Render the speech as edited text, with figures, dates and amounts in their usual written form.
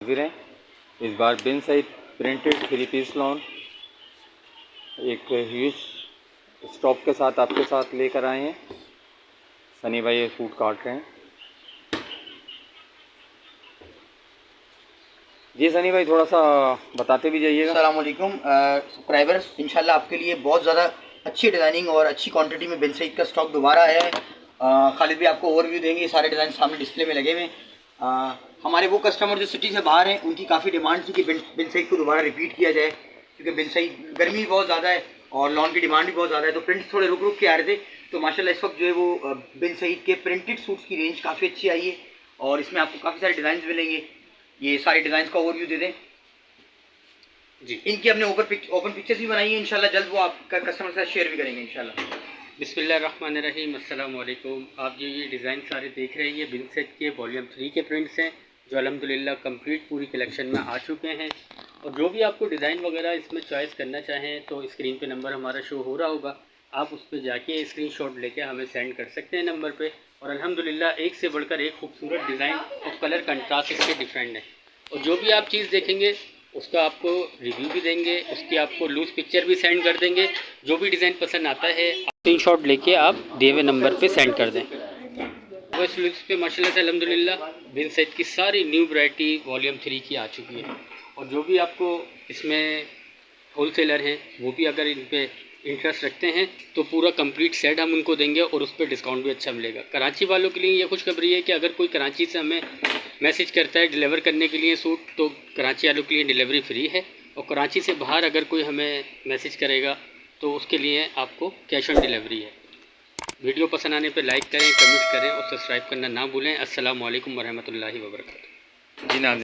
हाजिर हैं इस बार बिन सईद प्रिंटेड 3 पीस लॉन एक ह्यूज स्टॉक के साथ आपके साथ लेकर आए हैं। सनी भाई ये सूट काट रहे हैं। जी सनी भाई थोड़ा सा बताते भी जाइएगा। अस्सलाम वालेकुम सब्सक्राइबर्स, इंशाल्लाह आपके लिए बहुत ज़्यादा अच्छी डिज़ाइनिंग और अच्छी क्वांटिटी में बिन सईद का स्टॉक दोबारा आया है। खालिद भी आपको ओवरव्यू देंगे। सारे डिज़ाइन सामने डिस्प्ले में लगे हुए हैं। हमारे वो कस्टमर जो सिटी से बाहर हैं उनकी काफ़ी डिमांड थी कि बिन सईद को दोबारा रिपीट किया जाए, क्योंकि बिन सईद गर्मी बहुत ज़्यादा है और लॉन की डिमांड भी बहुत ज़्यादा है, तो प्रिंट्स थोड़े रुक रुक के आ रहे थे। तो माशाल्लाह इस वक्त जो है वो बिन सईद के प्रिंटेड सूट्स की रेंज काफ़ी अच्छी आई है और इसमें आपको काफ़ी सारे डिज़ाइन मिलेंगे। ये सारे डिज़ाइन का ओवरव्यू दे दें जी। इनकी हमने ओपन पिक्चर्स भी बनाई है, इंशाल्लाह जल्द वो आपका कस्टमर के साथ शेयर भी करेंगे इंशाल्लाह। बिस्मिल्लाहिर्रहमानिर्रहीम, अस्सलाम वालेकुम। आप जो ये डिज़ाइन सारे देख रहे हैं ये बिन सईद के वॉल्यूम 3 के प्रिंट्स हैं जो अल्हम्दुलिल्लाह कंप्लीट पूरी कलेक्शन में आ चुके हैं। और जो भी आपको डिज़ाइन वगैरह इसमें चॉइस करना चाहें तो स्क्रीन पे नंबर हमारा शो हो रहा होगा, आप उस पर जाके स्क्रीनशॉट लेके हमें सेंड कर सकते हैं नंबर पे। और अल्हम्दुलिल्लाह एक से बढ़कर एक खूबसूरत डिज़ाइन और कलर कंट्रास्ट इसके डिफरेंट है। और जो भी आप चीज़ देखेंगे उसका आपको रिव्यू भी देंगे, उसकी आपको लूज़ पिक्चर भी सेंड कर देंगे। जो भी डिज़ाइन पसंद आता है स्क्रीनशॉट लेके आप दिए हुए नंबर पे सेंड कर दें। बस लुक्स पे माशाल्लाह से अल्हम्दुलिल्लाह बिन सईद की सारी न्यू वैरायटी वॉल्यूम 3 की आ चुकी है। और जो भी आपको इसमें होलसेलर हैं वो भी अगर इन पे इंटरेस्ट रखते हैं तो पूरा कंप्लीट सेट हम उनको देंगे और उस पर डिस्काउंट भी अच्छा मिलेगा। कराची वालों के लिए ये खुशखबरी है कि अगर कोई कराची से हमें मैसेज करता है डिलीवर करने के लिए सूट, तो कराची वालों के लिए डिलीवरी फ्री है। और कराची से बाहर अगर कोई हमें मैसेज करेगा तो उसके लिए आपको कैश ऑन डिलीवरी है। वीडियो पसंद आने पर लाइक करें, कमेंट करें और सब्सक्राइब करना ना भूलें। अस्सलाम वालेकुम वरहमतुल्लाहि वबरकातुहू। जी ना।